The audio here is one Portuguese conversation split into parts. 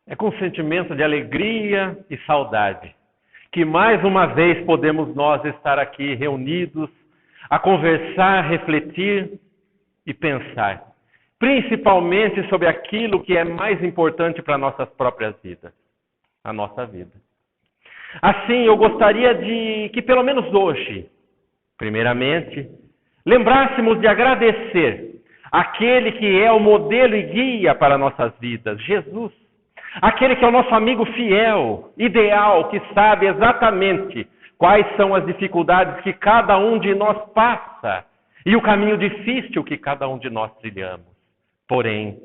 É com sentimento de alegria e saudade que mais uma vez podemos nós estar aqui reunidos a conversar, refletir e pensar, principalmente sobre aquilo que é mais importante para nossas próprias vidas, a nossa vida. Assim, eu gostaria de que pelo menos hoje, primeiramente, lembrássemos de agradecer aquele que é o modelo e guia para nossas vidas, Jesus. Aquele que é o nosso amigo fiel, ideal, que sabe exatamente quais são as dificuldades que cada um de nós passa e o caminho difícil que cada um de nós trilhamos. Porém,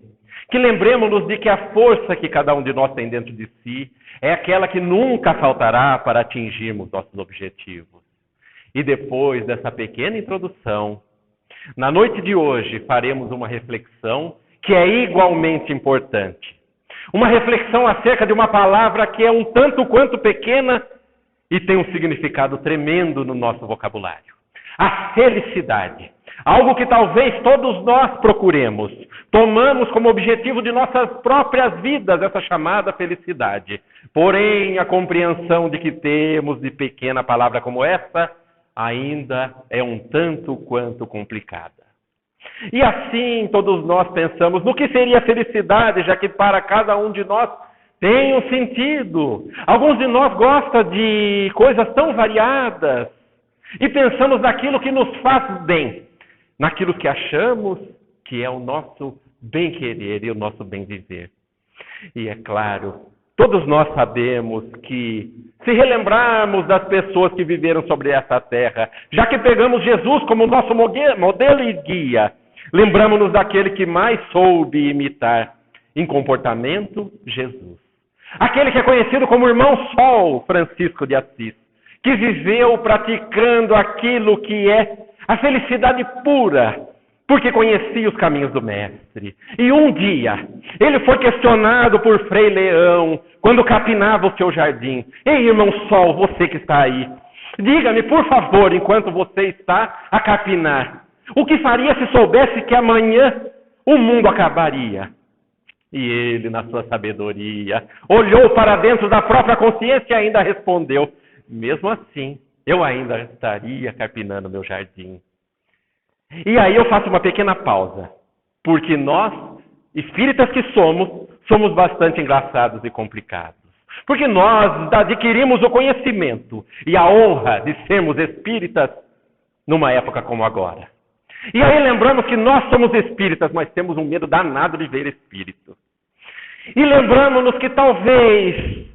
que lembremos-nos de que a força que cada um de nós tem dentro de si é aquela que nunca faltará para atingirmos nossos objetivos. E depois dessa pequena introdução, na noite de hoje faremos uma reflexão que é igualmente importante. Uma reflexão acerca de uma palavra que é um tanto quanto pequena e tem um significado tremendo no nosso vocabulário. A felicidade. Algo que talvez todos nós procuremos. Tomamos como objetivo de nossas próprias vidas essa chamada felicidade. Porém, a compreensão de que temos de pequena palavra como essa ainda é um tanto quanto complicada. E assim todos nós pensamos no que seria felicidade, já que para cada um de nós tem um sentido. Alguns de nós gostam de coisas tão variadas e pensamos naquilo que nos faz bem, naquilo que achamos que é o nosso bem-querer e o nosso bem-viver. E é claro, todos nós sabemos que, se relembrarmos das pessoas que viveram sobre essa terra, já que pegamos Jesus como nosso modelo e guia, lembramos-nos daquele que mais soube imitar em comportamento, Jesus. Aquele que é conhecido como Irmão Sol, Francisco de Assis, que viveu praticando aquilo que é a felicidade pura, porque conhecia os caminhos do Mestre. E um dia, ele foi questionado por Frei Leão, quando capinava o seu jardim. Ei, Irmão Sol, você que está aí, diga-me, por favor, enquanto você está a capinar, o que faria se soubesse que amanhã o mundo acabaria? E ele, na sua sabedoria, olhou para dentro da própria consciência e ainda respondeu: mesmo assim, eu ainda estaria carpinando meu jardim. E aí eu faço uma pequena pausa, porque nós, espíritas que somos bastante engraçados e complicados. Porque nós adquirimos o conhecimento e a honra de sermos espíritas numa época como agora. E aí lembramos que nós somos espíritas, mas temos um medo danado de ver espírito. E lembramos-nos que talvez,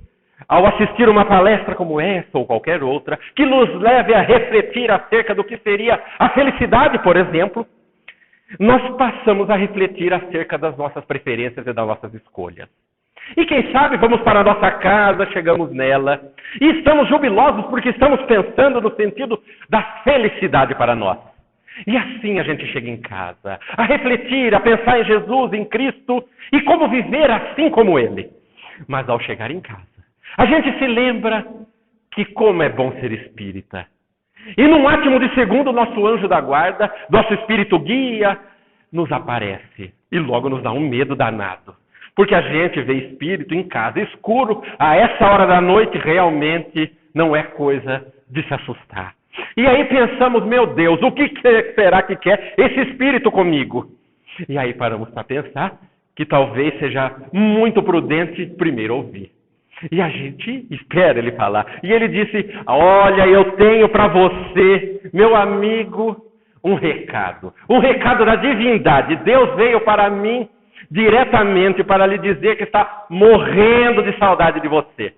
ao assistir uma palestra como essa ou qualquer outra, que nos leve a refletir acerca do que seria a felicidade, por exemplo, nós passamos a refletir acerca das nossas preferências e das nossas escolhas. E quem sabe vamos para a nossa casa, chegamos nela, e estamos jubilosos porque estamos pensando no sentido da felicidade para nós. E assim a gente chega em casa, a refletir, a pensar em Jesus, em Cristo, e como viver assim como Ele. Mas ao chegar em casa, a gente se lembra que como é bom ser espírita. E num átimo de segundo, nosso anjo da guarda, nosso espírito guia, nos aparece. E logo nos dá um medo danado. Porque a gente vê espírito em casa escuro, a essa hora da noite, realmente não é coisa de se assustar. E aí pensamos, meu Deus, o que será que quer esse espírito comigo? E aí paramos para pensar que talvez seja muito prudente primeiro ouvir. E a gente espera ele falar. E ele disse: olha, eu tenho para você, meu amigo, um recado. Um recado da divindade. Deus veio para mim diretamente para lhe dizer que está morrendo de saudade de você.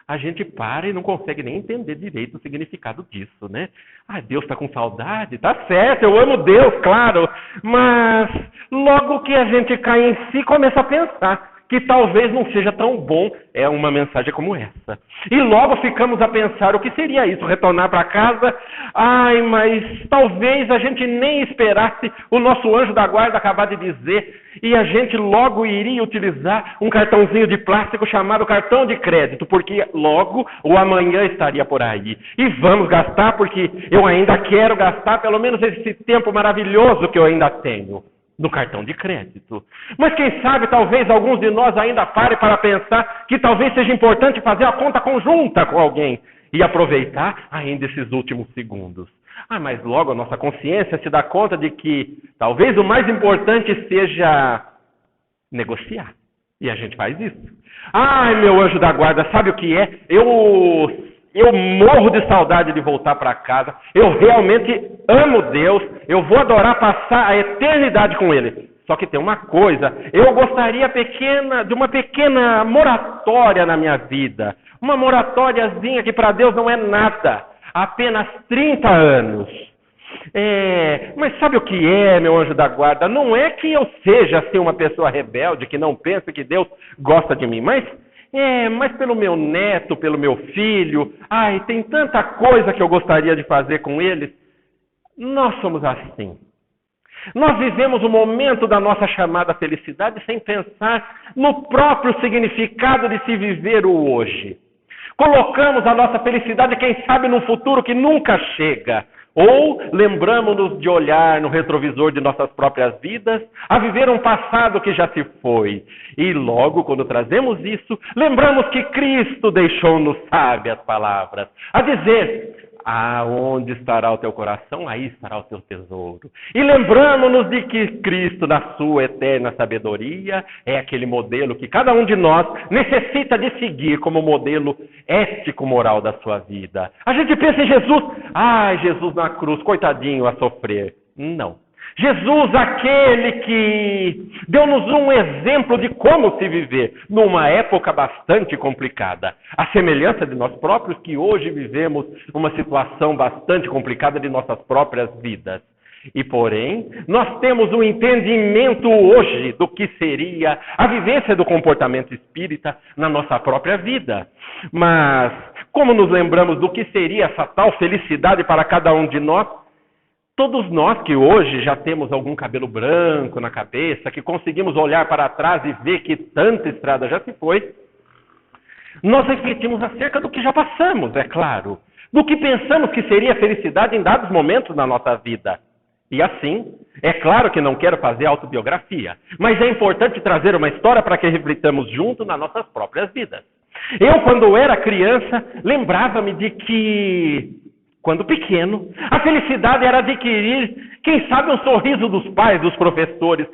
A gente para e não consegue nem entender direito o significado disso, né? Ah, Deus está com saudade? Tá certo, eu amo Deus, claro. Mas logo que a gente cai em si, começa a pensar que talvez não seja tão bom uma mensagem como essa. E logo ficamos a pensar, o que seria isso? Retornar para casa? Ai, mas talvez a gente nem esperasse o nosso anjo da guarda acabar de dizer, e a gente logo iria utilizar um cartãozinho de plástico chamado cartão de crédito, porque logo o amanhã estaria por aí. E vamos gastar, porque eu ainda quero gastar pelo menos esse tempo maravilhoso que eu ainda tenho. no cartão de crédito. Mas quem sabe, talvez alguns de nós ainda parem para pensar que talvez seja importante fazer a conta conjunta com alguém e aproveitar ainda esses últimos segundos. Mas logo a nossa consciência se dá conta de que talvez o mais importante seja negociar. E a gente faz isso. Meu anjo da guarda, sabe o que é? Eu morro de saudade de voltar para casa. Eu realmente amo Deus. Eu vou adorar passar a eternidade com Ele. Só que tem uma coisa. Eu gostaria de uma pequena moratória na minha vida. Uma moratóriazinha que para Deus não é nada. Apenas 30 anos. Mas sabe o que é, meu anjo da guarda? Não é que eu seja assim uma pessoa rebelde, que não pensa que Deus gosta de mim. Mas pelo meu neto, pelo meu filho, tem tanta coisa que eu gostaria de fazer com eles. Nós somos assim. Nós vivemos o momento da nossa chamada felicidade sem pensar no próprio significado de se viver o hoje. Colocamos a nossa felicidade, quem sabe, num futuro que nunca chega. Ou lembramos-nos de olhar no retrovisor de nossas próprias vidas, a viver um passado que já se foi. E logo, quando trazemos isso, lembramos que Cristo deixou-nos sábias palavras, a dizer: aonde estará o teu coração, aí estará o teu tesouro. E lembramos-nos de que Cristo, na sua eterna sabedoria, é aquele modelo que cada um de nós necessita de seguir como modelo ético-moral da sua vida. A gente pensa em Jesus, Jesus na cruz, coitadinho, a sofrer. Não. Jesus, aquele que deu-nos um exemplo de como se viver numa época bastante complicada. A semelhança de nós próprios, que hoje vivemos uma situação bastante complicada de nossas próprias vidas. E, porém, nós temos um entendimento hoje do que seria a vivência do comportamento espírita na nossa própria vida. Mas, como nos lembramos do que seria essa tal felicidade para cada um de nós, todos nós que hoje já temos algum cabelo branco na cabeça, que conseguimos olhar para trás e ver que tanta estrada já se foi, nós refletimos acerca do que já passamos, é claro, do que pensamos que seria felicidade em dados momentos na nossa vida. E assim, é claro que não quero fazer autobiografia, mas é importante trazer uma história para que reflitamos junto nas nossas próprias vidas. Eu, quando era criança, lembrava-me de que, quando pequeno, a felicidade era adquirir, quem sabe, um sorriso dos pais, dos professores.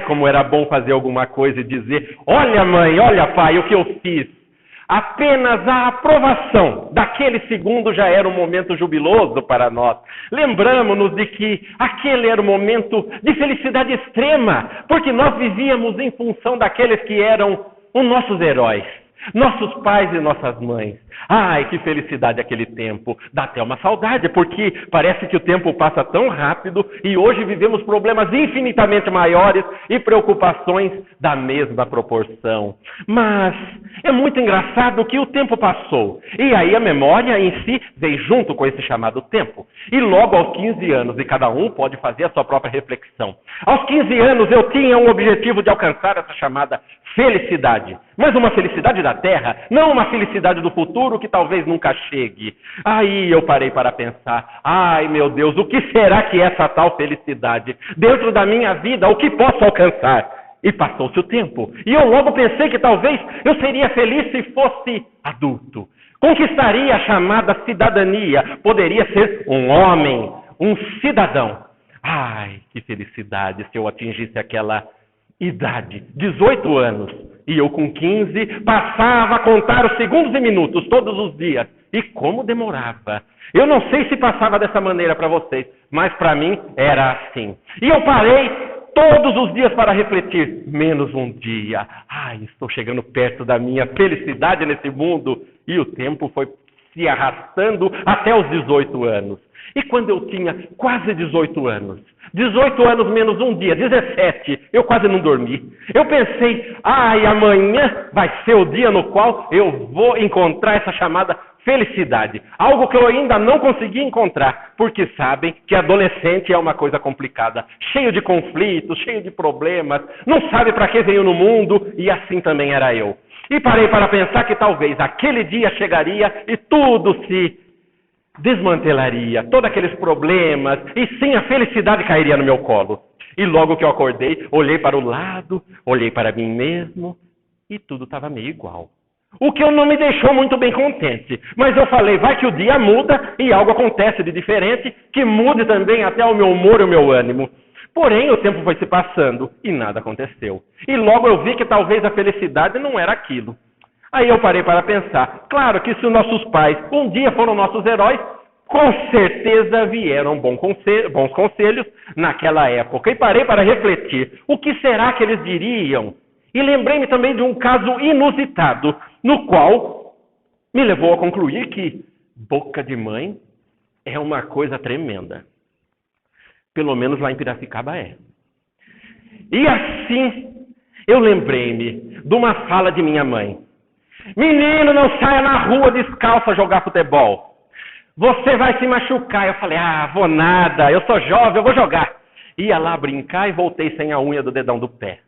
Como era bom fazer alguma coisa e dizer: olha mãe, olha pai, o que eu fiz. Apenas a aprovação daquele segundo já era um momento jubiloso para nós. Lembramos-nos de que aquele era um momento de felicidade extrema, porque nós vivíamos em função daqueles que eram os nossos heróis. Nossos pais e nossas mães. Que felicidade aquele tempo. Dá até uma saudade, porque parece que o tempo passa tão rápido e hoje vivemos problemas infinitamente maiores e preocupações da mesma proporção. Mas é muito engraçado que o tempo passou. E aí a memória em si vem junto com esse chamado tempo. E logo aos 15 anos, e cada um pode fazer a sua própria reflexão. Aos 15 anos eu tinha um objetivo de alcançar essa chamada felicidade. Mas uma felicidade da terra, não uma felicidade do futuro que talvez nunca chegue. Aí eu parei para pensar: meu Deus, o que será que é essa tal felicidade? Dentro da minha vida, o que posso alcançar? E passou-se o tempo. E eu logo pensei que talvez eu seria feliz se fosse adulto. Conquistaria a chamada cidadania. Poderia ser um homem, um cidadão. Que felicidade se eu atingisse aquela idade, 18 anos, e eu com 15 passava a contar os segundos e minutos todos os dias. E como demorava. Eu não sei se passava dessa maneira para vocês, mas para mim era assim. E eu parei todos os dias para refletir, menos um dia. Estou chegando perto da minha felicidade nesse mundo. E o tempo foi se arrastando até os 18 anos. E quando eu tinha quase 18 anos, 18 anos menos um dia, 17, eu quase não dormi. Eu pensei: amanhã vai ser o dia no qual eu vou encontrar essa chamada felicidade. Algo que eu ainda não consegui encontrar, porque sabem que adolescente é uma coisa complicada, cheio de conflitos, cheio de problemas, não sabe para que veio no mundo, e assim também era eu. E parei para pensar que talvez aquele dia chegaria e tudo se desmantelaria, todos aqueles problemas, e sim a felicidade cairia no meu colo. E logo que eu acordei, olhei para o lado, olhei para mim mesmo e tudo estava meio igual. O que não me deixou muito bem contente. Mas eu falei, vai que o dia muda e algo acontece de diferente, que mude também até o meu humor e o meu ânimo. Porém, o tempo foi se passando e nada aconteceu. E logo eu vi que talvez a felicidade não era aquilo. Aí eu parei para pensar, claro que se os nossos pais um dia foram nossos heróis, com certeza vieram bons conselhos naquela época. E parei para refletir, o que será que eles diriam? E lembrei-me também de um caso inusitado, no qual me levou a concluir que boca de mãe é uma coisa tremenda. Pelo menos lá em Piracicaba é. E assim, eu lembrei-me de uma fala de minha mãe. Menino, não saia na rua descalço a jogar futebol. Você vai se machucar. Eu falei, vou nada, eu sou jovem, eu vou jogar. Ia lá brincar e voltei sem a unha do dedão do pé.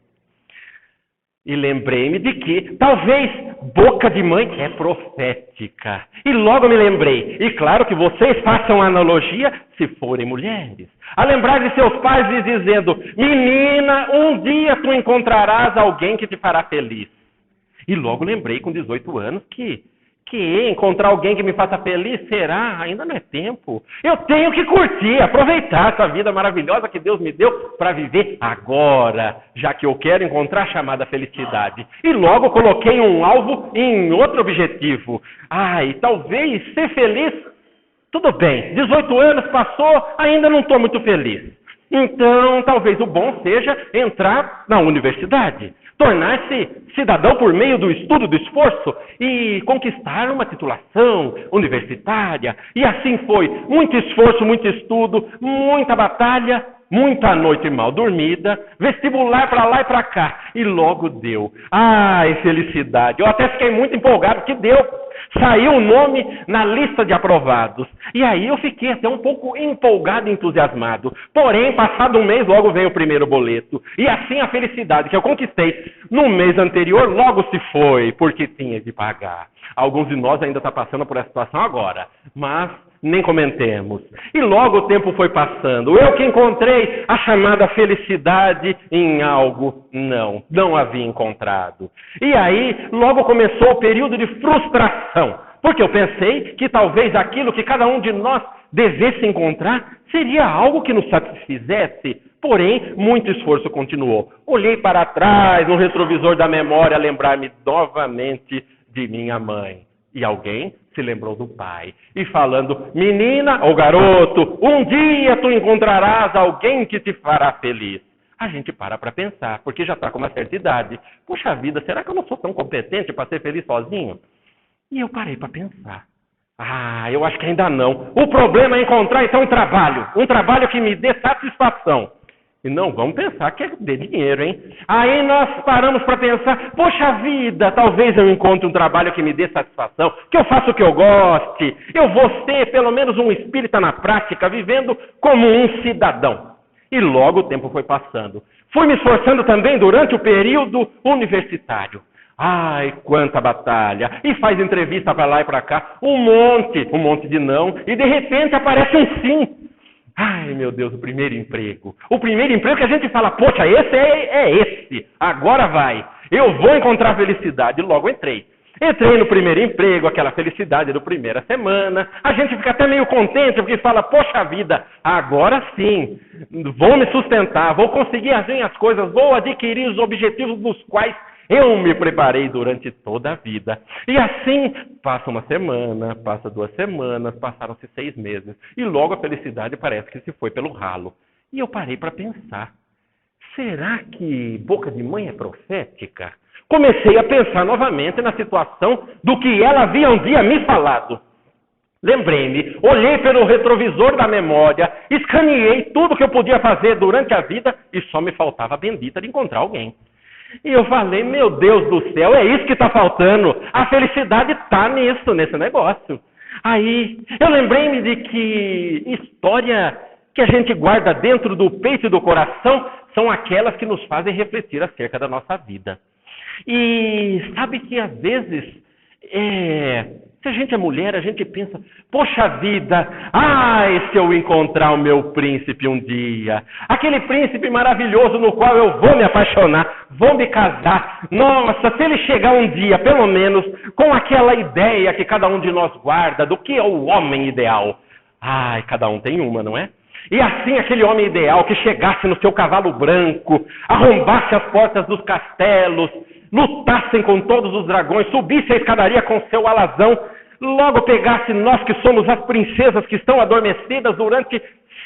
E lembrei-me de que, talvez, boca de mãe é profética. E logo me lembrei, e claro que vocês façam analogia se forem mulheres, a lembrar de seus pais lhes dizendo, menina, um dia tu encontrarás alguém que te fará feliz. E logo lembrei com 18 anos que encontrar alguém que me faça feliz, será? Ainda não é tempo. Eu tenho que curtir, aproveitar essa vida maravilhosa que Deus me deu para viver agora, já que eu quero encontrar a chamada felicidade. E logo coloquei um alvo em outro objetivo. Talvez ser feliz, tudo bem, 18 anos passou, ainda não estou muito feliz. Então, talvez o bom seja entrar na universidade. Tornar-se cidadão por meio do estudo, do esforço e conquistar uma titulação universitária. E assim foi. Muito esforço, muito estudo, muita batalha, muita noite mal dormida, vestibular para lá e para cá. E logo deu. Felicidade. Eu até fiquei muito empolgado que deu. Saiu o nome na lista de aprovados. E aí eu fiquei até um pouco empolgado e entusiasmado. Porém, passado um mês, logo veio o primeiro boleto. E assim a felicidade que eu conquistei no mês anterior logo se foi, porque tinha de pagar. Alguns de nós ainda estão passando por essa situação agora, mas nem comentemos. E logo o tempo foi passando. Eu que encontrei a chamada felicidade em algo, não havia encontrado. E aí logo começou o período de frustração, porque eu pensei que talvez aquilo que cada um de nós devesse encontrar seria algo que nos satisfizesse. Porém, muito esforço continuou. Olhei para trás no retrovisor da memória, a lembrar-me novamente de minha mãe. E alguém se lembrou do pai. E falando, menina ou garoto, um dia tu encontrarás alguém que te fará feliz. A gente para pensar, porque já está com uma certa idade. Puxa vida, será que eu não sou tão competente para ser feliz sozinho? E eu parei para pensar. Eu acho que ainda não. O problema é encontrar então um trabalho que me dê satisfação. E não vamos pensar que é de dinheiro, hein? Aí nós paramos para pensar, poxa vida, talvez eu encontre um trabalho que me dê satisfação, que eu faça o que eu goste, eu vou ser pelo menos um espírita na prática, vivendo como um cidadão. E logo o tempo foi passando. Fui me esforçando também durante o período universitário. Quanta batalha! E faz entrevista para lá e para cá, um monte de não, e de repente aparece um sim. Meu Deus, o primeiro emprego. O primeiro emprego que a gente fala, poxa, esse é esse. Agora vai. Eu vou encontrar felicidade. Logo entrei. Entrei no primeiro emprego, aquela felicidade da primeira semana. A gente fica até meio contente, porque fala, poxa vida, agora sim, vou me sustentar, vou conseguir as minhas coisas, vou adquirir os objetivos dos quais eu me preparei durante toda a vida. E assim, passa uma semana, passa 2 semanas, passaram-se 6 meses. E logo a felicidade parece que se foi pelo ralo. E eu parei para pensar, será que boca de mãe é profética? Comecei a pensar novamente na situação do que ela havia um dia me falado. Lembrei-me, olhei pelo retrovisor da memória, escaneei tudo que eu podia fazer durante a vida e só me faltava a bendita de encontrar alguém. E eu falei, meu Deus do céu, é isso que está faltando. A felicidade está nesse negócio. Aí, eu lembrei-me de que história que a gente guarda dentro do peito e do coração são aquelas que nos fazem refletir acerca da nossa vida. E sabe que às vezes Se a gente é mulher, a gente pensa, poxa vida, se eu encontrar o meu príncipe um dia, aquele príncipe maravilhoso no qual eu vou me apaixonar, vou me casar, nossa, se ele chegar um dia, pelo menos, com aquela ideia que cada um de nós guarda do que é o homem ideal. Cada um tem uma, não é? E assim aquele homem ideal que chegasse no seu cavalo branco, arrombasse as portas dos castelos, lutassem com todos os dragões, subisse a escadaria com seu alazão, logo pegasse nós que somos as princesas que estão adormecidas durante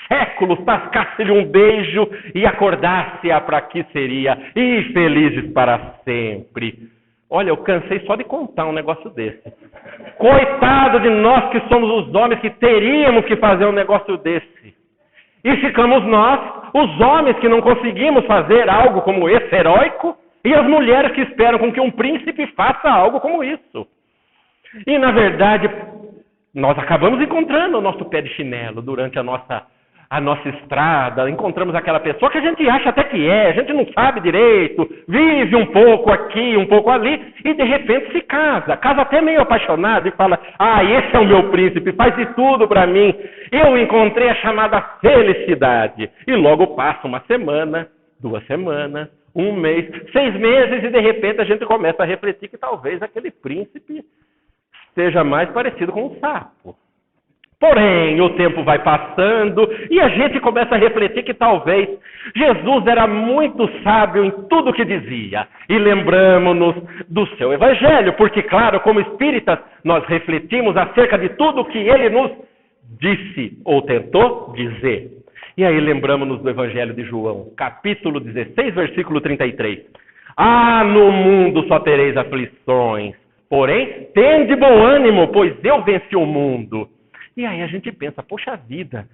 séculos, tascasse-lhe um beijo e acordasse-a para que seria, e felizes para sempre. Olha, eu cansei só de contar um negócio desse. Coitado de nós que somos os homens que teríamos que fazer um negócio desse. E ficamos nós, os homens que não conseguimos fazer algo como esse heróico, e as mulheres que esperam com que um príncipe faça algo como isso. E, na verdade, nós acabamos encontrando o nosso pé de chinelo durante a nossa estrada. Encontramos aquela pessoa que a gente acha até que a gente não sabe direito, vive um pouco aqui, um pouco ali, e de repente se casa. Casa até meio apaixonado e fala, esse é o meu príncipe, faz de tudo para mim. Eu encontrei a chamada felicidade. E logo passa uma semana, 2 semanas, 1 mês, 6 meses, e de repente a gente começa a refletir que talvez aquele príncipe seja mais parecido com um sapo. Porém, o tempo vai passando e a gente começa a refletir que talvez Jesus era muito sábio em tudo o que dizia. E lembramos-nos do seu evangelho, porque, claro, como espíritas, nós refletimos acerca de tudo o que ele nos disse ou tentou dizer. E aí lembramos-nos do evangelho de João, capítulo 16, versículo 33. No mundo só tereis aflições, porém, tende bom ânimo, pois eu venci o mundo. E aí a gente pensa, poxa vida,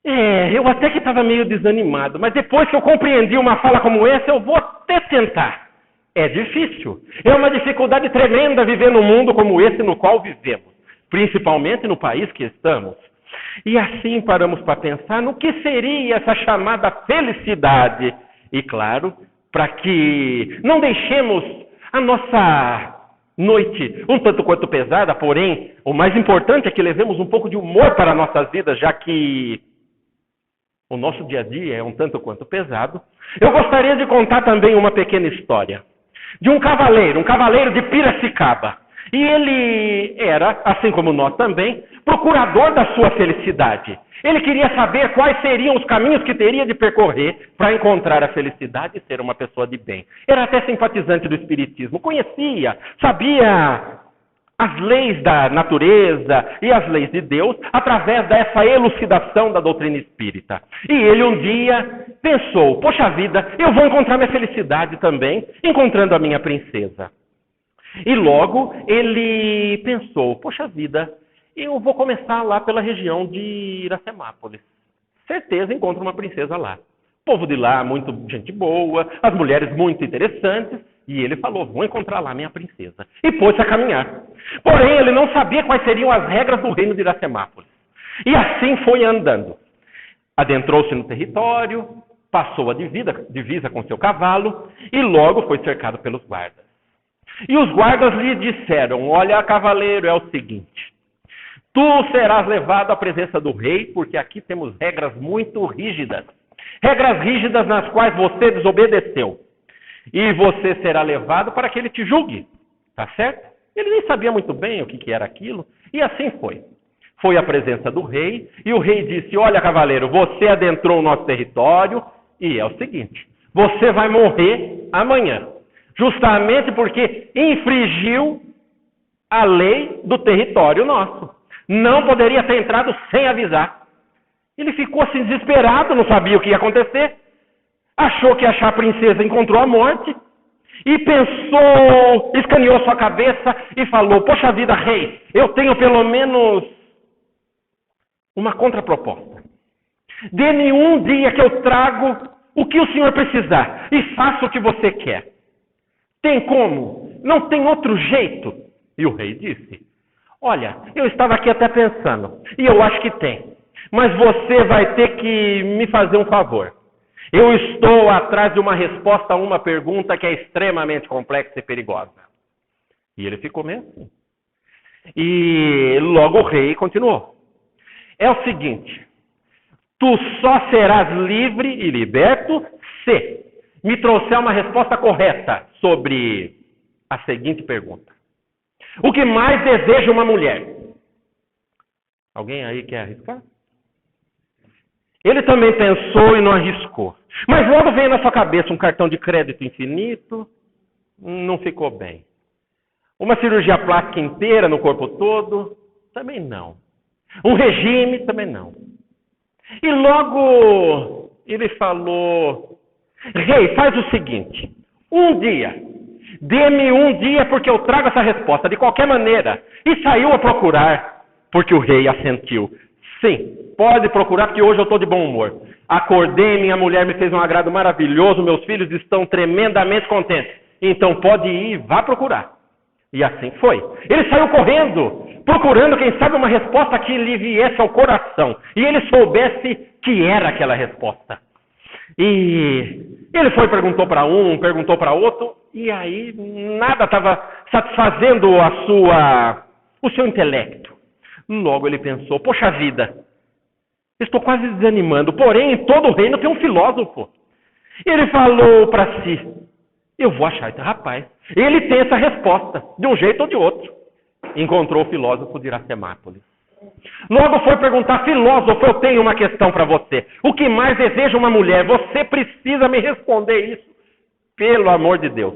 eu até que estava meio desanimado, mas depois que eu compreendi uma fala como essa, eu vou até tentar. É difícil, é uma dificuldade tremenda viver num mundo como esse no qual vivemos, principalmente no país que estamos. E assim paramos para pensar no que seria essa chamada felicidade. E claro, para que não deixemos a nossa noite um tanto quanto pesada, porém, o mais importante é que levemos um pouco de humor para nossas vidas, já que o nosso dia a dia é um tanto quanto pesado. Eu gostaria de contar também uma pequena história de um cavaleiro de Piracicaba. E ele era, assim como nós também, procurador da sua felicidade. Ele queria saber quais seriam os caminhos que teria de percorrer para encontrar a felicidade e ser uma pessoa de bem. Era até simpatizante do espiritismo, conhecia, sabia as leis da natureza e as leis de Deus através dessa elucidação da doutrina espírita. E ele um dia pensou, poxa vida, eu vou encontrar minha felicidade também, encontrando a minha princesa. E logo ele pensou, poxa vida, eu vou começar lá pela região de Iracemápolis. Certeza encontro uma princesa lá. O povo de lá, muito gente boa, as mulheres muito interessantes. E ele falou, vou encontrar lá minha princesa. E pôs-se a caminhar. Porém, ele não sabia quais seriam as regras do reino de Iracemápolis. E assim foi andando. Adentrou-se no território, passou a divisa com seu cavalo e logo foi cercado pelos guardas. E os guardas lhe disseram, olha, cavaleiro, é o seguinte, tu serás levado à presença do rei, porque aqui temos regras muito rígidas. Regras rígidas nas quais você desobedeceu. E você será levado para que ele te julgue. Tá certo? Ele nem sabia muito bem o que era aquilo. E assim foi. Foi à presença do rei, e o rei disse, olha, cavaleiro, você adentrou o nosso território, e é o seguinte, você vai morrer amanhã. Justamente porque infringiu a lei do território nosso. Não poderia ter entrado sem avisar. Ele ficou assim desesperado, não sabia o que ia acontecer. Achou que ia achar a princesa, encontrou a morte. E pensou, escaneou sua cabeça e falou, poxa vida, rei, eu tenho pelo menos uma contraproposta. Dê-me um dia que eu trago o que o senhor precisar e faça o que você quer. Tem como? Não tem outro jeito? E o rei disse, olha, eu estava aqui até pensando, e eu acho que tem, mas você vai ter que me fazer um favor. Eu estou atrás de uma resposta a uma pergunta que é extremamente complexa e perigosa. E ele ficou meio assim. E logo o rei continuou. É o seguinte, tu só serás livre e liberto se me trouxer uma resposta correta sobre a seguinte pergunta. O que mais deseja uma mulher? Alguém aí quer arriscar? Ele também pensou e não arriscou. Mas logo veio na sua cabeça um cartão de crédito infinito. Não ficou bem. Uma cirurgia plástica inteira no corpo todo? Também não. Um regime? Também não. E logo ele falou, rei, faz o seguinte, dê-me um dia porque eu trago essa resposta de qualquer maneira. E saiu a procurar, porque o rei assentiu. Sim, pode procurar porque hoje eu estou de bom humor. Acordei, minha mulher me fez um agrado maravilhoso, meus filhos estão tremendamente contentes. Então pode ir, vá procurar. E assim foi. Ele saiu correndo, procurando, quem sabe, uma resposta que lhe viesse ao coração. E ele soubesse que era aquela resposta. E ele foi, perguntou para um, perguntou para outro, e aí nada estava satisfazendo o seu intelecto. Logo ele pensou, poxa vida, estou quase desanimando, porém em todo o reino tem um filósofo. Ele falou para si, eu vou achar esse rapaz. Ele tem essa resposta, de um jeito ou de outro. Encontrou o filósofo de Iracemápolis. Logo foi perguntar, filósofo, eu tenho uma questão para você. O que mais deseja uma mulher? Você precisa me responder isso, pelo amor de Deus.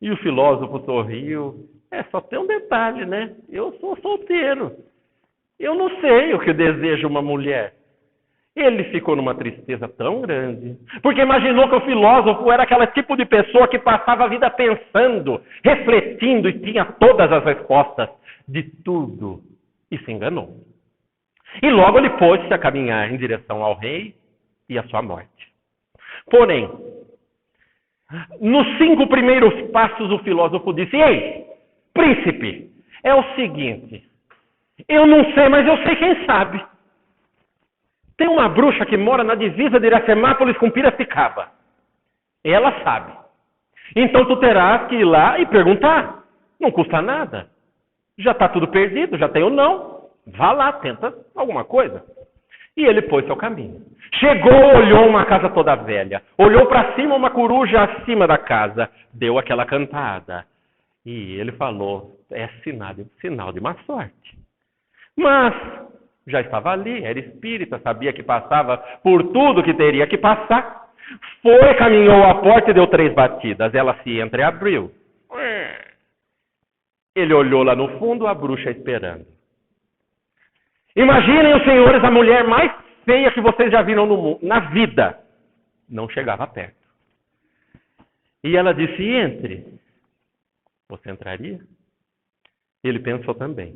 E o filósofo sorriu. Só tem um detalhe, né? Eu sou solteiro. Eu não sei o que deseja uma mulher. Ele ficou numa tristeza tão grande, porque imaginou que o filósofo era aquele tipo de pessoa que passava a vida pensando, refletindo e tinha todas as respostas de tudo. E se enganou. E logo ele pôs-se a caminhar em direção ao rei e à sua morte. Porém, nos 5 primeiros passos o filósofo disse, ei, príncipe, é o seguinte, eu não sei, mas eu sei quem sabe. Tem uma bruxa que mora na divisa de Iracemápolis com Piracicaba. Ela sabe. Então tu terás que ir lá e perguntar. Não custa nada. Já está tudo perdido, já tem o não. Vá lá, tenta alguma coisa. E ele pôs seu caminho. Chegou, olhou uma casa toda velha. Olhou para cima uma coruja acima da casa. Deu aquela cantada. E ele falou, é sinal de má sorte. Mas já estava ali, era espírita, sabia que passava por tudo que teria que passar. Foi, caminhou à porta e deu 3 batidas. Ela se entreabriu. Ele olhou lá no fundo, a bruxa esperando. Imaginem, os senhores, a mulher mais feia que vocês já viram no mundo, na vida. Não chegava perto. E ela disse, entre. Você entraria? Ele pensou também.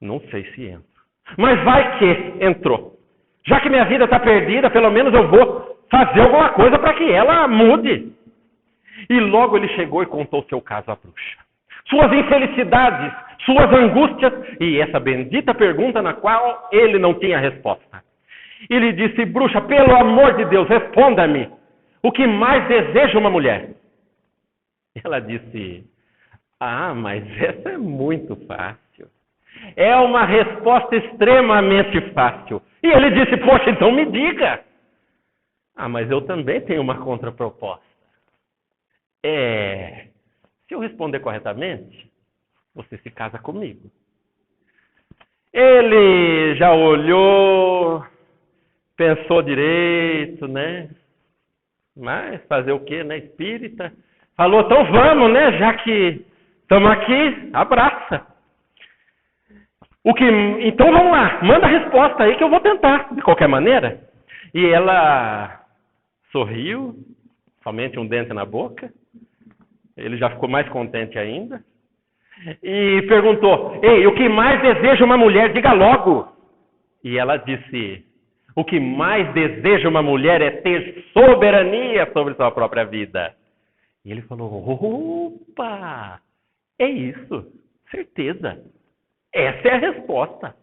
Não sei se entro. Mas vai que entrou. Já que minha vida está perdida, pelo menos eu vou fazer alguma coisa para que ela mude. E logo ele chegou e contou seu caso à bruxa. Suas infelicidades, suas angústias e essa bendita pergunta na qual ele não tinha resposta. E lhe disse, bruxa, pelo amor de Deus, responda-me. O que mais deseja uma mulher? Ela disse, mas essa é muito fácil. É uma resposta extremamente fácil. E ele disse, poxa, então me diga. Mas eu também tenho uma contraproposta. Se eu responder corretamente, você se casa comigo. Ele já olhou, pensou direito, né? Mas fazer o quê, né? Espírita. Falou, então vamos, né? Já que estamos aqui, abraça. Então vamos lá, manda a resposta aí que eu vou tentar, de qualquer maneira. E ela sorriu, somente um dente na boca. Ele já ficou mais contente ainda. E perguntou, ei, o que mais deseja uma mulher? Diga logo. E ela disse, o que mais deseja uma mulher é ter soberania sobre sua própria vida. E ele falou, opa, é isso, certeza. Essa é a resposta.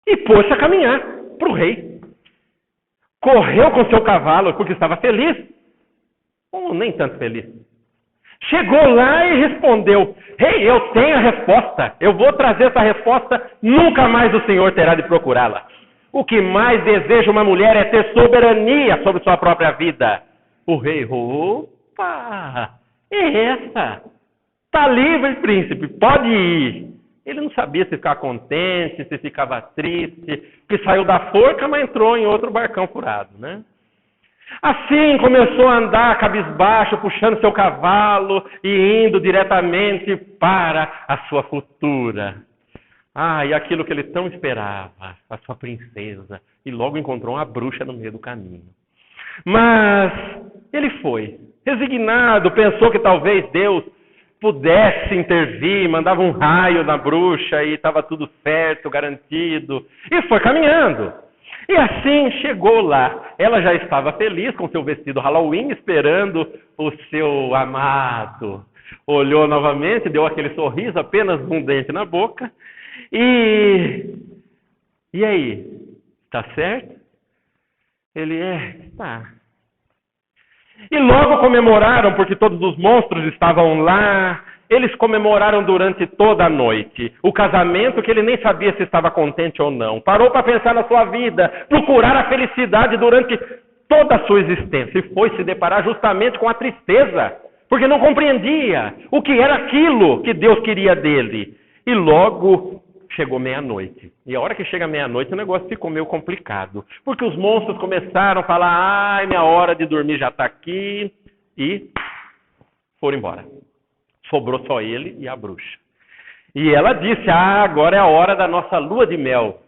E pôs-se a caminhar para o rei. Correu com seu cavalo porque estava feliz. Ou nem tanto feliz. Chegou lá e respondeu: Rei, eu tenho a resposta. Eu vou trazer essa resposta. Nunca mais o Senhor terá de procurá-la. O que mais deseja uma mulher é ter soberania sobre sua própria vida. O rei, opa, é essa. Está livre, príncipe, pode ir. Ele não sabia se ficava contente, se ficava triste, que saiu da forca, mas entrou em outro barcão furado, né? Assim começou a andar cabisbaixo, puxando seu cavalo e indo diretamente para a sua futura. E aquilo que ele tão esperava, a sua princesa. E logo encontrou uma bruxa no meio do caminho. Mas ele foi, resignado, pensou que talvez Deus pudesse intervir, mandava um raio na bruxa e estava tudo certo, garantido. E foi caminhando. E assim chegou lá. Ela já estava feliz com seu vestido Halloween, esperando o seu amado. Olhou novamente, deu aquele sorriso, apenas um dente na boca. E aí? Tá certo? Ele tá. E logo comemoraram, porque todos os monstros estavam lá. Eles comemoraram durante toda a noite o casamento, que ele nem sabia se estava contente ou não. Parou para pensar na sua vida, procurar a felicidade durante toda a sua existência. E foi se deparar justamente com a tristeza, porque não compreendia o que era aquilo que Deus queria dele. E logo chegou meia-noite. E a hora que chega meia-noite o negócio ficou meio complicado. Porque os monstros começaram a falar: minha hora de dormir já está aqui. E foram embora. Sobrou só ele e a bruxa. E ela disse: agora é a hora da nossa lua de mel.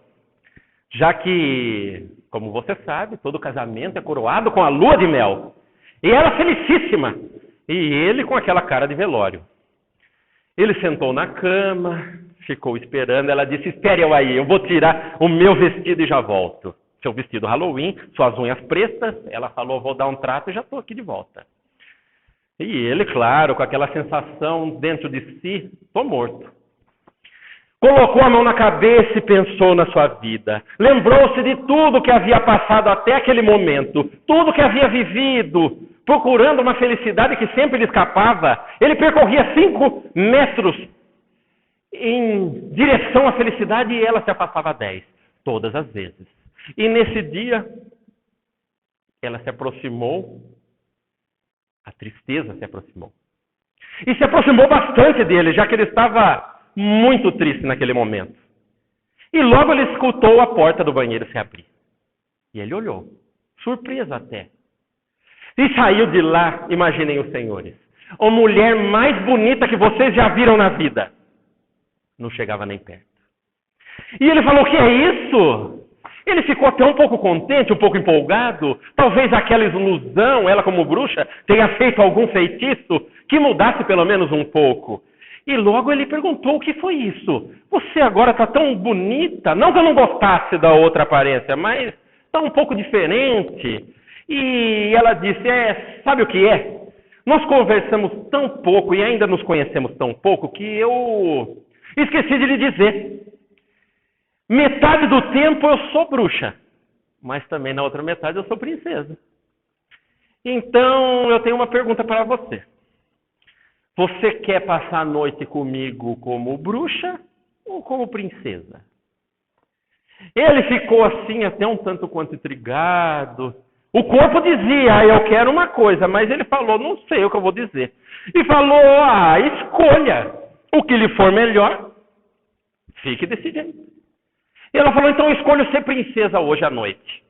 Já que, como você sabe, todo casamento é coroado com a lua de mel. E ela felicíssima. E ele com aquela cara de velório. Ele sentou na cama, ficou esperando. Ela disse: espere eu aí, eu vou tirar o meu vestido e já volto. Seu vestido Halloween, suas unhas pretas. Ela falou: vou dar um trato e já estou aqui de volta. E ele, claro, com aquela sensação dentro de si, estou morto. Colocou a mão na cabeça e pensou na sua vida. Lembrou-se de tudo que havia passado até aquele momento, tudo que havia vivido, procurando uma felicidade que sempre lhe escapava. Ele percorria 5 metros em direção à felicidade e ela se afastava 10, todas as vezes. E nesse dia, ela se aproximou. A tristeza se aproximou. E se aproximou bastante dele, já que ele estava muito triste naquele momento. E logo ele escutou a porta do banheiro se abrir. E ele olhou, surpreso até. E saiu de lá, imaginem os senhores, a mulher mais bonita que vocês já viram na vida. Não chegava nem perto. E ele falou: o que é isso? Ele ficou até um pouco contente, um pouco empolgado. Talvez aquela ilusão, ela como bruxa, tenha feito algum feitiço que mudasse pelo menos um pouco. E logo ele perguntou: o que foi isso? Você agora está tão bonita. Não que eu não gostasse da outra aparência, mas está um pouco diferente. E ela disse: sabe o que é? Nós conversamos tão pouco e ainda nos conhecemos tão pouco que eu esqueci de lhe dizer. Metade do tempo eu sou bruxa, mas também na outra metade eu sou princesa. Então eu tenho uma pergunta para você. Você quer passar a noite comigo como bruxa ou como princesa? Ele ficou assim até um tanto quanto intrigado. O corpo dizia: eu quero uma coisa, mas ele falou: não sei o que eu vou dizer. E falou: escolha o que lhe for melhor, fique desse jeito. E ela falou: então eu escolho ser princesa hoje à noite.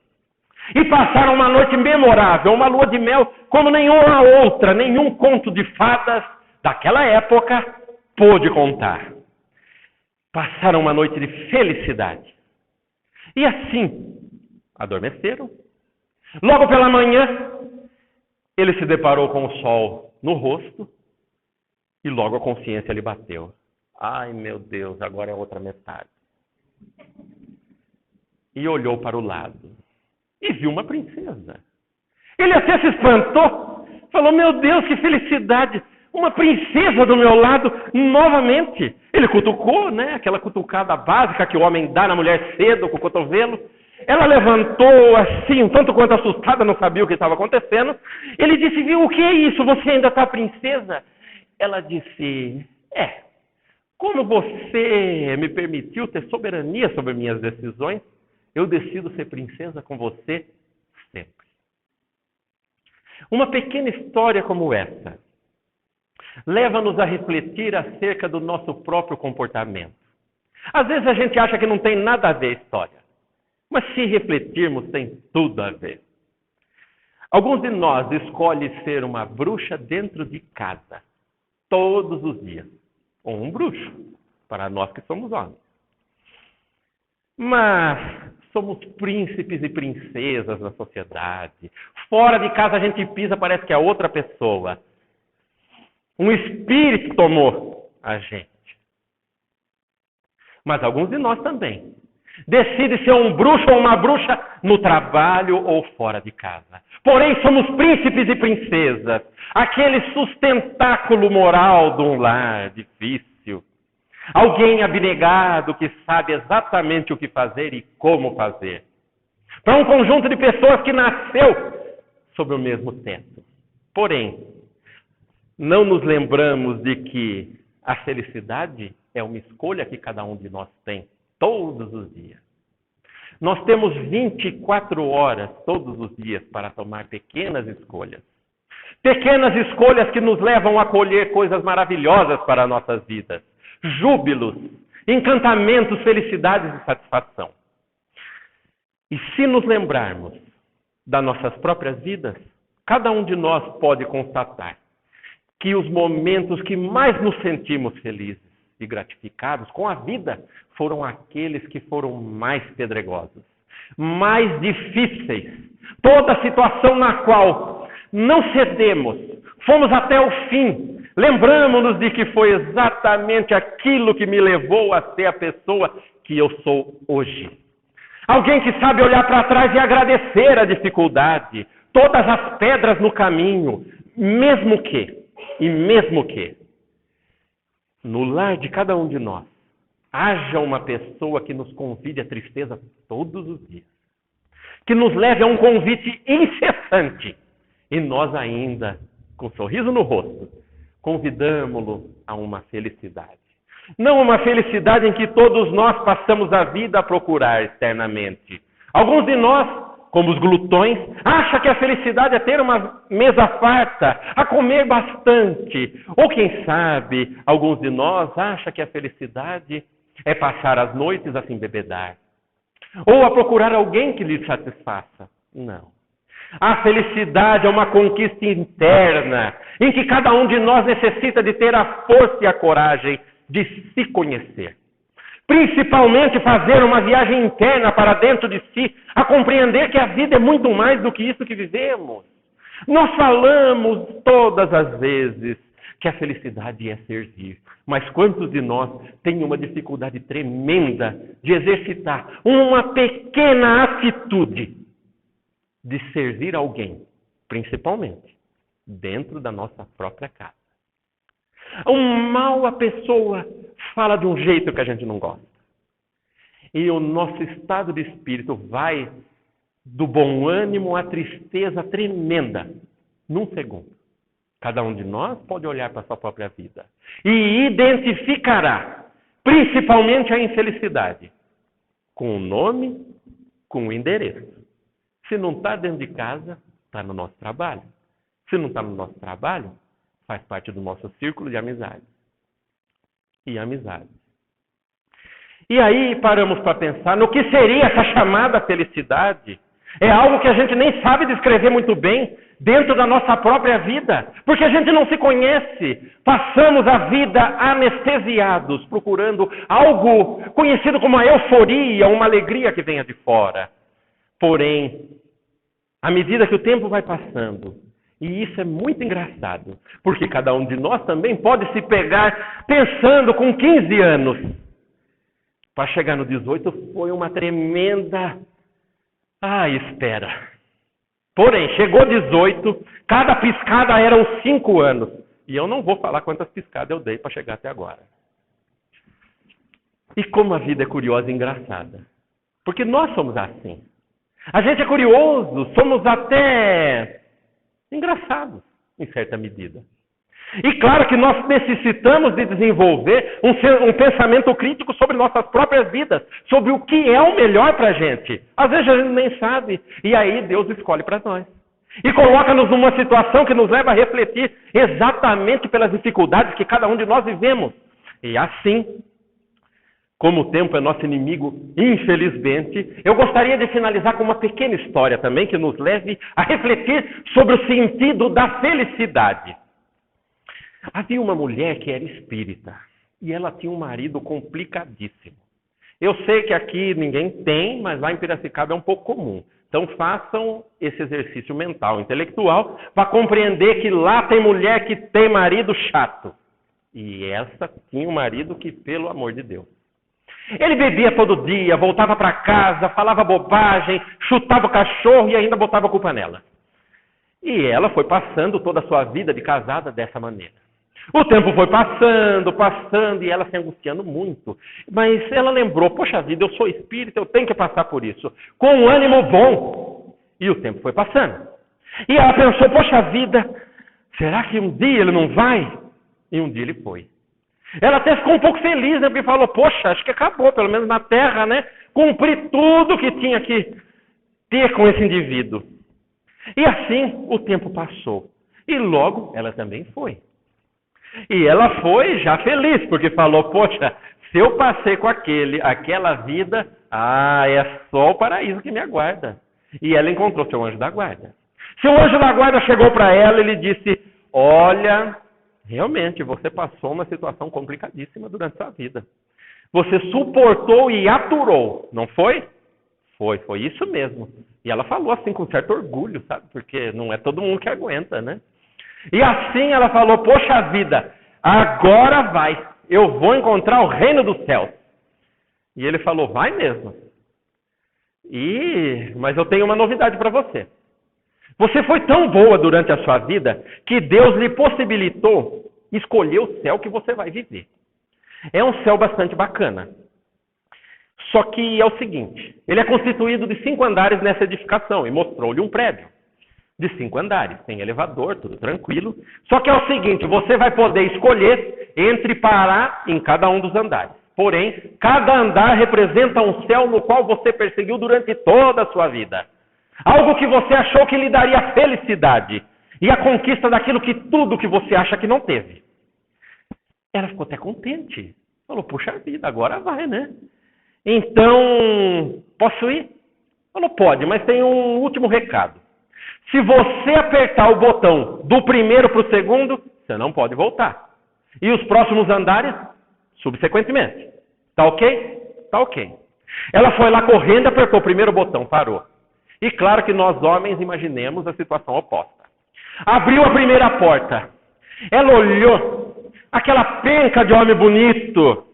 E passaram uma noite memorável, uma lua de mel como nenhuma outra, nenhum conto de fadas daquela época pôde contar. Passaram uma noite de felicidade. E assim, adormeceram. Logo pela manhã, ele se deparou com o sol no rosto e logo a consciência lhe bateu. Ai, meu Deus, agora é outra metade. E olhou para o lado e viu uma princesa. Ele até se espantou, falou: meu Deus, que felicidade, uma princesa do meu lado novamente. Ele cutucou, né? Aquela cutucada básica que o homem dá na mulher cedo com o cotovelo. Ela levantou assim, um tanto quanto assustada, não sabia o que estava acontecendo. Ele disse: viu, o que é isso? Você ainda está princesa? ela disse: como você me permitiu ter soberania sobre minhas decisões, eu decido ser princesa com você sempre. Uma pequena história como essa leva-nos a refletir acerca do nosso próprio comportamento. Às vezes a gente acha que não tem nada a ver a história, mas se refletirmos, tem tudo a ver. Alguns de nós escolhem ser uma bruxa dentro de casa, todos os dias. Ou um bruxo, para nós que somos homens. Mas somos príncipes e princesas na sociedade. Fora de casa a gente pisa, parece que é outra pessoa. Um espírito tomou a gente. Mas alguns de nós também decidem ser um bruxo ou uma bruxa no trabalho ou fora de casa. Porém, somos príncipes e princesas. Aquele sustentáculo moral de um lar difícil. Alguém abnegado que sabe exatamente o que fazer e como fazer. Para um conjunto de pessoas que nasceu sob o mesmo teto. Porém, não nos lembramos de que a felicidade é uma escolha que cada um de nós tem todos os dias. Nós temos 24 horas todos os dias para tomar pequenas escolhas. Pequenas escolhas que nos levam a colher coisas maravilhosas para as nossas vidas. Júbilos, encantamentos, felicidades e satisfação. E se nos lembrarmos das nossas próprias vidas, cada um de nós pode constatar que os momentos que mais nos sentimos felizes e gratificados com a vida foram aqueles que foram mais pedregosos, mais difíceis. Toda situação na qual não cedemos, fomos até o fim, lembramos-nos de que foi exatamente aquilo que me levou a ser a pessoa que eu sou hoje. Alguém que sabe olhar para trás e agradecer a dificuldade, todas as pedras no caminho, mesmo que no lar de cada um de nós haja uma pessoa que nos convide à tristeza todos os dias, que nos leve a um convite incessante, e nós ainda, com um sorriso no rosto, convidamo-lo a uma felicidade. Não uma felicidade em que todos nós passamos a vida a procurar externamente. Alguns de nós, como os glutões, acham que a felicidade é ter uma mesa farta, a comer bastante. Ou quem sabe, alguns de nós acham que a felicidade é passar as noites a se embebedar. Ou a procurar alguém que lhe satisfaça. Não. A felicidade é uma conquista interna, em que cada um de nós necessita de ter a força e a coragem de se conhecer. Principalmente fazer uma viagem interna para dentro de si, a compreender que a vida é muito mais do que isso que vivemos. Nós falamos todas as vezes que a felicidade é servir, mas quantos de nós têm uma dificuldade tremenda de exercitar uma pequena atitude de servir alguém, principalmente dentro da nossa própria casa? Mal a pessoa fala de um jeito que a gente não gosta. E o nosso estado de espírito vai do bom ânimo à tristeza tremenda, num segundo. Cada um de nós pode olhar para a sua própria vida e identificará, principalmente a infelicidade, com o nome, com o endereço. Se não está dentro de casa, está no nosso trabalho. Se não está no nosso trabalho, faz parte do nosso círculo de amizade. E amizade. E aí paramos para pensar no que seria essa chamada felicidade. É algo que a gente nem sabe descrever muito bem dentro da nossa própria vida, porque a gente não se conhece. Passamos a vida anestesiados, procurando algo conhecido como a euforia, uma alegria que venha de fora. Porém, à medida que o tempo vai passando, e isso é muito engraçado, porque cada um de nós também pode se pegar pensando com 15 anos. Para chegar no 18 foi uma tremenda espera. Porém, chegou 18, cada piscada eram 5 anos. E eu não vou falar quantas piscadas eu dei para chegar até agora. E como a vida é curiosa e engraçada. Porque nós somos assim. A gente é curioso, somos até engraçados, em certa medida. E claro que nós necessitamos de desenvolver um pensamento crítico sobre nossas próprias vidas, sobre o que é o melhor para a gente. Às vezes a gente nem sabe, e aí Deus escolhe para nós. E coloca-nos numa situação que nos leva a refletir exatamente pelas dificuldades que cada um de nós vivemos. E assim, como o tempo é nosso inimigo, infelizmente, eu gostaria de finalizar com uma pequena história também que nos leve a refletir sobre o sentido da felicidade. Havia uma mulher que era espírita e ela tinha um marido complicadíssimo. Eu sei que aqui ninguém tem, mas lá em Piracicaba é um pouco comum. Então façam esse exercício mental, intelectual, para compreender que lá tem mulher que tem marido chato. E essa tinha um marido que, pelo amor de Deus. Ele bebia todo dia, voltava para casa, falava bobagem, chutava o cachorro e ainda botava a culpa nela. E ela foi passando toda a sua vida de casada dessa maneira. O tempo foi passando, e ela se angustiando muito. Mas ela lembrou, poxa vida, eu sou espírita, eu tenho que passar por isso. Com um ânimo bom. E o tempo foi passando. E ela pensou, poxa vida, será que um dia ele não vai? E um dia ele foi. Ela até ficou um pouco feliz, né? Porque falou, poxa, acho que acabou, pelo menos na Terra, né? Cumpri tudo que tinha que ter com esse indivíduo. E assim o tempo passou. E logo ela também foi. E ela foi já feliz, porque falou, poxa, se eu passei com aquela vida, é só o paraíso que me aguarda. E ela encontrou seu anjo da guarda. Seu anjo da guarda chegou para ela e lhe disse, olha, realmente você passou uma situação complicadíssima durante sua vida. Você suportou e aturou, não foi? Foi isso mesmo. E ela falou assim com certo orgulho, sabe? Porque não é todo mundo que aguenta, né? E assim ela falou, poxa vida, agora vai, eu vou encontrar o reino dos céus. E ele falou, vai mesmo. Mas eu tenho uma novidade para você. Você foi tão boa durante a sua vida que Deus lhe possibilitou escolher o céu que você vai viver. É um céu bastante bacana. Só que é o seguinte, ele é constituído de 5 andares nessa edificação e mostrou-lhe um prédio de 5 andares, tem elevador, tudo tranquilo. Só que é o seguinte, você vai poder escolher entre parar em cada um dos andares. Porém, cada andar representa um céu no qual você perseguiu durante toda a sua vida. Algo que você achou que lhe daria felicidade e a conquista daquilo que tudo que você acha que não teve. Ela ficou até contente. Falou, puxa vida, agora vai, né? Então, posso ir? Falou, pode, mas tem um último recado. Se você apertar o botão do primeiro para o segundo, você não pode voltar. E os próximos andares, subsequentemente. Tá ok? Tá ok. Ela foi lá correndo, apertou o primeiro botão, parou. E claro que nós homens imaginemos a situação oposta. Abriu a primeira porta. Ela olhou, aquela penca de homem bonito,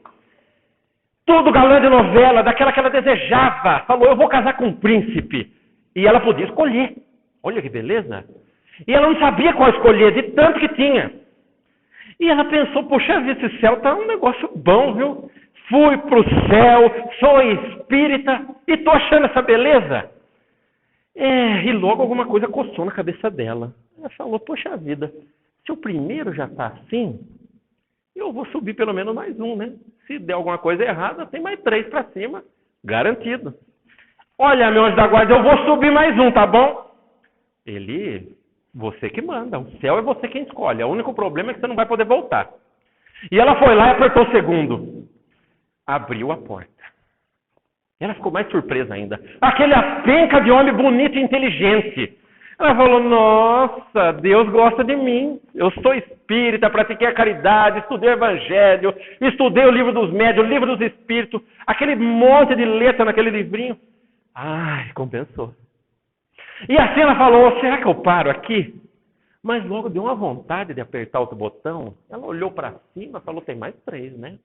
tudo galã de novela, daquela que ela desejava. Falou, eu vou casar com um príncipe. E ela podia escolher. Olha que beleza. E ela não sabia qual escolher, de tanto que tinha. E ela pensou, poxa vida, esse céu tá um negócio bom, viu? Fui pro céu, sou espírita e tô achando essa beleza. E logo alguma coisa coçou na cabeça dela. Ela falou, poxa vida, se o primeiro já tá assim, eu vou subir pelo menos mais um, né? Se der alguma coisa errada, tem mais 3 para cima, garantido. Olha, meu anjo da guarda, eu vou subir mais um, tá bom? Você que manda, o céu é você quem escolhe. O único problema é que você não vai poder voltar. E ela foi lá e apertou o segundo. Abriu a porta. Ela ficou mais surpresa ainda. Aquele penca de homem bonito e inteligente. Ela falou, nossa, Deus gosta de mim. Eu sou espírita, pratiquei a caridade, estudei o evangelho, estudei o livro dos médiuns, o livro dos espíritos, aquele monte de letra naquele livrinho. Ai, compensou. E assim ela falou, será que eu paro aqui? Mas logo deu uma vontade de apertar outro botão. Ela olhou para cima e falou, tem mais 3, né?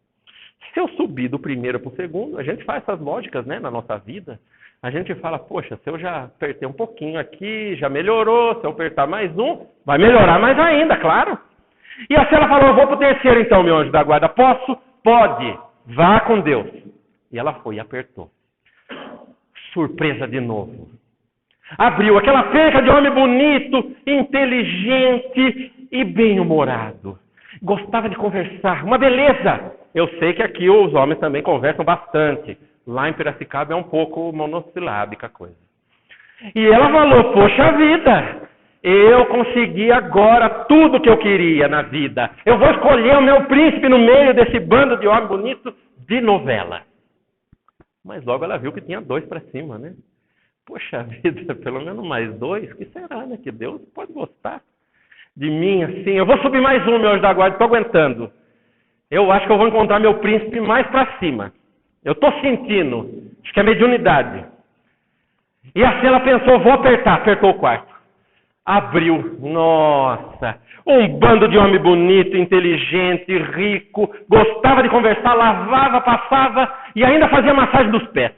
Se eu subir do primeiro para o segundo, a gente faz essas lógicas, né, na nossa vida. A gente fala, poxa, se eu já apertei um pouquinho aqui, já melhorou. Se eu apertar mais um, vai melhorar mais ainda, claro. E assim ela falou, eu vou para o terceiro então, meu anjo da guarda. Posso? Pode. Vá com Deus. E ela foi e apertou. Surpresa de novo. Abriu aquela penca de homem bonito, inteligente, e bem-humorado. Gostava de conversar, uma beleza. Eu sei que aqui os homens também conversam bastante. Lá em Piracicaba é um pouco monossilábica a coisa. E ela falou, poxa vida, eu consegui agora tudo que eu queria na vida. Eu vou escolher o meu príncipe no meio desse bando de homem bonito de novela. Mas logo ela viu que tinha 2 para cima, né? Poxa vida, pelo menos mais 2, que será, né? Que Deus pode gostar de mim assim. Eu vou subir mais um, meu anjo da guarda, estou aguentando. Eu acho que eu vou encontrar meu príncipe mais para cima. Eu estou sentindo, acho que é mediunidade. E assim ela pensou, vou apertar, apertou o quarto. Abriu, nossa, um bando de homem bonito, inteligente, rico, gostava de conversar, lavava, passava e ainda fazia massagem dos pés.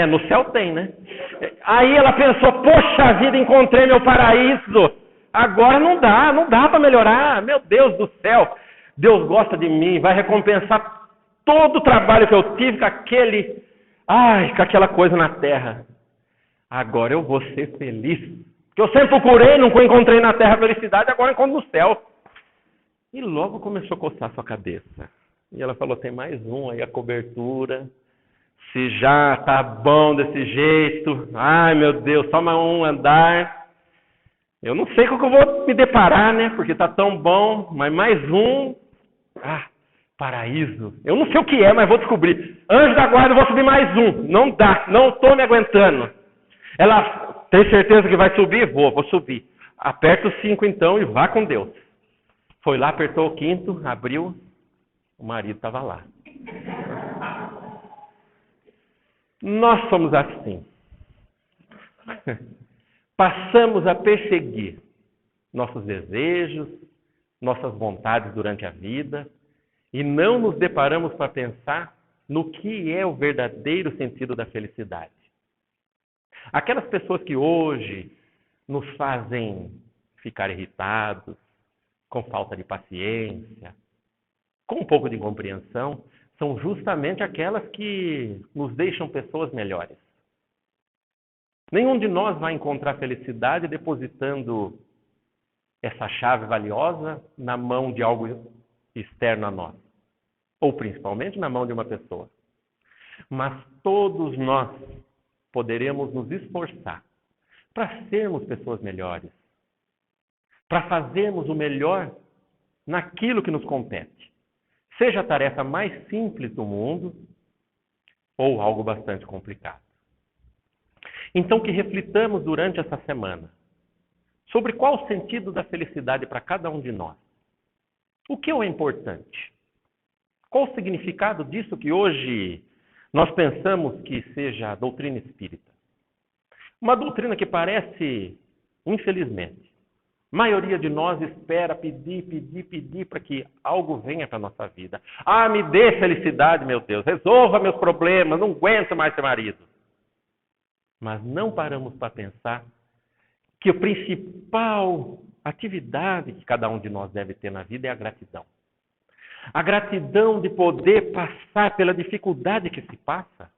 No céu tem, né? Aí ela pensou, poxa vida, encontrei meu paraíso. Agora não dá para melhorar. Meu Deus do céu, Deus gosta de mim, vai recompensar todo o trabalho que eu tive com aquela coisa na terra. Agora eu vou ser feliz. Porque eu sempre procurei, nunca encontrei na terra felicidade, agora encontro no céu. E logo começou a coçar sua cabeça. E ela falou, tem mais um aí, a cobertura. Se já tá bom desse jeito, ai meu Deus, só mais um andar. Eu não sei com o que eu vou me deparar, né? Porque tá tão bom, mas mais um. Paraíso. Eu não sei o que é, mas vou descobrir. Anjo da guarda, eu vou subir mais um. Não dá, não tô me aguentando. Ela tem certeza que vai subir? Vou subir. Aperta o 5 então e vá com Deus. Foi lá, apertou o 5º, abriu, o marido estava lá. Nós somos assim. Passamos a perseguir nossos desejos, nossas vontades durante a vida e não nos deparamos para pensar no que é o verdadeiro sentido da felicidade. Aquelas pessoas que hoje nos fazem ficar irritados, com falta de paciência, com um pouco de incompreensão, são justamente aquelas que nos deixam pessoas melhores. Nenhum de nós vai encontrar felicidade depositando essa chave valiosa na mão de algo externo a nós, ou principalmente na mão de uma pessoa. Mas todos nós poderemos nos esforçar para sermos pessoas melhores, para fazermos o melhor naquilo que nos compete. Seja a tarefa mais simples do mundo ou algo bastante complicado. Então, que reflitamos durante essa semana sobre qual o sentido da felicidade para cada um de nós. O que é importante? Qual o significado disso que hoje nós pensamos que seja a doutrina espírita? Uma doutrina que parece, infelizmente, a maioria de nós espera pedir para que algo venha para a nossa vida. Me dê felicidade, meu Deus, resolva meus problemas, não aguento mais ser marido. Mas não paramos para pensar que a principal atividade que cada um de nós deve ter na vida é a gratidão. A gratidão de poder passar pela dificuldade que se passa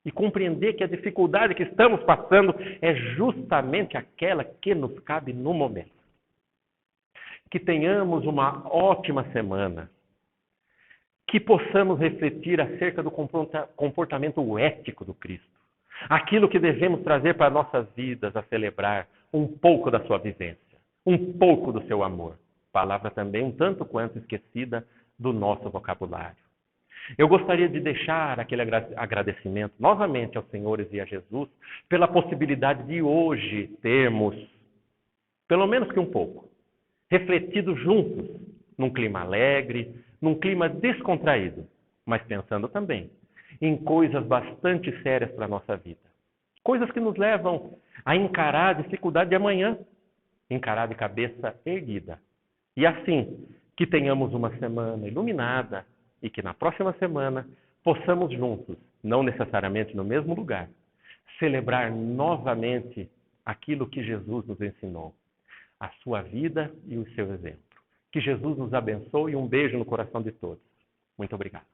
e compreender que a dificuldade que estamos passando é justamente aquela que nos cabe no momento. Que tenhamos uma ótima semana, que possamos refletir acerca do comportamento ético do Cristo, aquilo que devemos trazer para nossas vidas a celebrar um pouco da sua vivência, um pouco do seu amor. Palavra também um tanto quanto esquecida do nosso vocabulário. Eu gostaria de deixar aquele agradecimento novamente aos senhores e a Jesus pela possibilidade de hoje termos, pelo menos que um pouco, refletido juntos, num clima alegre, num clima descontraído, mas pensando também em coisas bastante sérias para a nossa vida. Coisas que nos levam a encarar a dificuldade de amanhã, encarar de cabeça erguida. E assim, que tenhamos uma semana iluminada e que na próxima semana possamos juntos, não necessariamente no mesmo lugar, celebrar novamente aquilo que Jesus nos ensinou, a sua vida e o seu exemplo. Que Jesus nos abençoe e um beijo no coração de todos. Muito obrigado.